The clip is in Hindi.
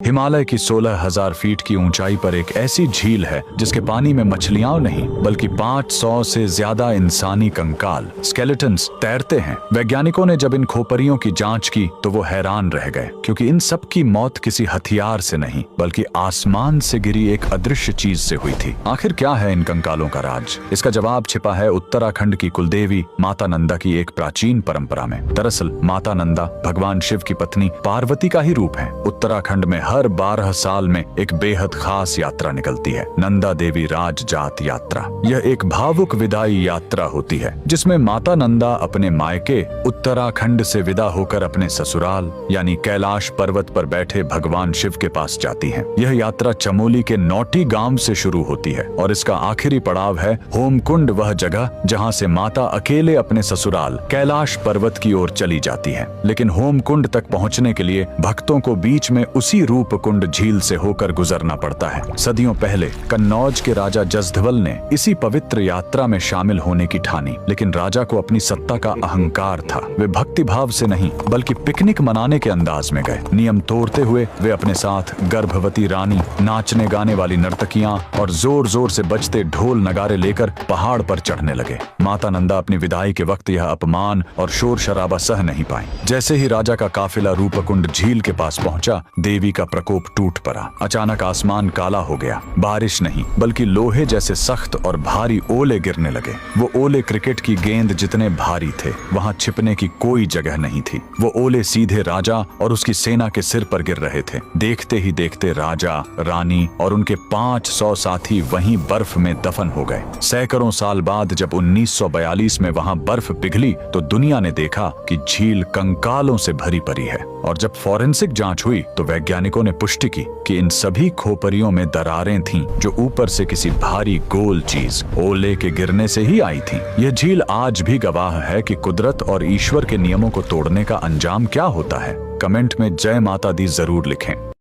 हिमालय की 16,000 फीट की ऊंचाई पर एक ऐसी झील है जिसके पानी में मछलियां नहीं बल्कि 500 से ज्यादा इंसानी कंकाल स्केलेटन्स तैरते हैं। वैज्ञानिकों ने जब इन खोपरियों की जांच की तो वो हैरान रह गए, क्योंकि इन सब की मौत किसी हथियार से नहीं बल्कि आसमान से गिरी एक अदृश्य चीज से हुई थी। आखिर क्या है इन कंकालों का राज? इसका जवाब छिपा है उत्तराखंड की कुलदेवी माता नंदा की एक प्राचीन परंपरा में। दरअसल माता नंदा भगवान शिव की पत्नी पार्वती का ही रूप है। उत्तराखंड में हर 12 साल में एक बेहद खास यात्रा निकलती है, नंदा देवी राज जात यात्रा। यह एक भावुक विदाई यात्रा होती है जिसमें माता नंदा अपने मायके उत्तराखंड से विदा होकर अपने ससुराल यानी कैलाश पर्वत पर बैठे भगवान शिव के पास जाती हैं। यह यात्रा चमोली के नौटी गांव से शुरू होती है और इसका आखिरी पड़ाव है होमकुंड, वह जगह जहां से माता अकेले अपने ससुराल कैलाश पर्वत की ओर चली जाती है। लेकिन होमकुंड तक पहुंचने के लिए भक्तों को बीच में उसी रूपकुंड झील से होकर गुजरना पड़ता है। सदियों पहले कन्नौज के राजा जसधवल ने इसी पवित्र यात्रा में शामिल होने की ठानी, लेकिन राजा को अपनी सत्ता का अहंकार था। वे भक्ति भाव से नहीं बल्कि पिकनिक मनाने के अंदाज में गए। नियम तोड़ते हुए वे अपने साथ गर्भवती रानी, नाचने गाने वाली नर्तकियां और जोर जोर से बजते ढोल नगारे लेकर पहाड़ पर चढ़ने लगे। माता नंदा अपनी विदाई के वक्त यह अपमान और शोर शराबा सह नहीं पाई। जैसे ही राजा का काफिला रूपकुंड झील के पास पहुंचा, देवी का प्रकोप टूट पड़ा। अचानक आसमान काला हो गया। बारिश नहीं बल्कि लोहे जैसे सख्त और भारी ओले गिरने लगे। वो ओले क्रिकेट की गेंद जितने भारी थे। वहां छिपने की कोई जगह नहीं थी। वो ओले सीधे राजा और उसकी सेना के सिर पर गिर रहे थे। देखते ही देखते राजा, रानी और उनके 500 साथी वहीं बर्फ में दफन हो गए। सैकड़ों साल बाद जब 1942 में वहां बर्फ पिघली तो दुनिया ने देखा कि झील कंकालों से भरी पड़ी है। और जब फॉरेंसिक जांच हुई तो वैज्ञानिकों ने पुष्टि की कि इन सभी खोपरियों में दरारें थीं जो ऊपर से किसी भारी गोल चीज ओले के गिरने से ही आई थीं। यह झील आज भी गवाह है कि कुदरत और ईश्वर के नियमों को तोड़ने का अंजाम क्या होता है। कमेंट में जय माता दी जरूर लिखें।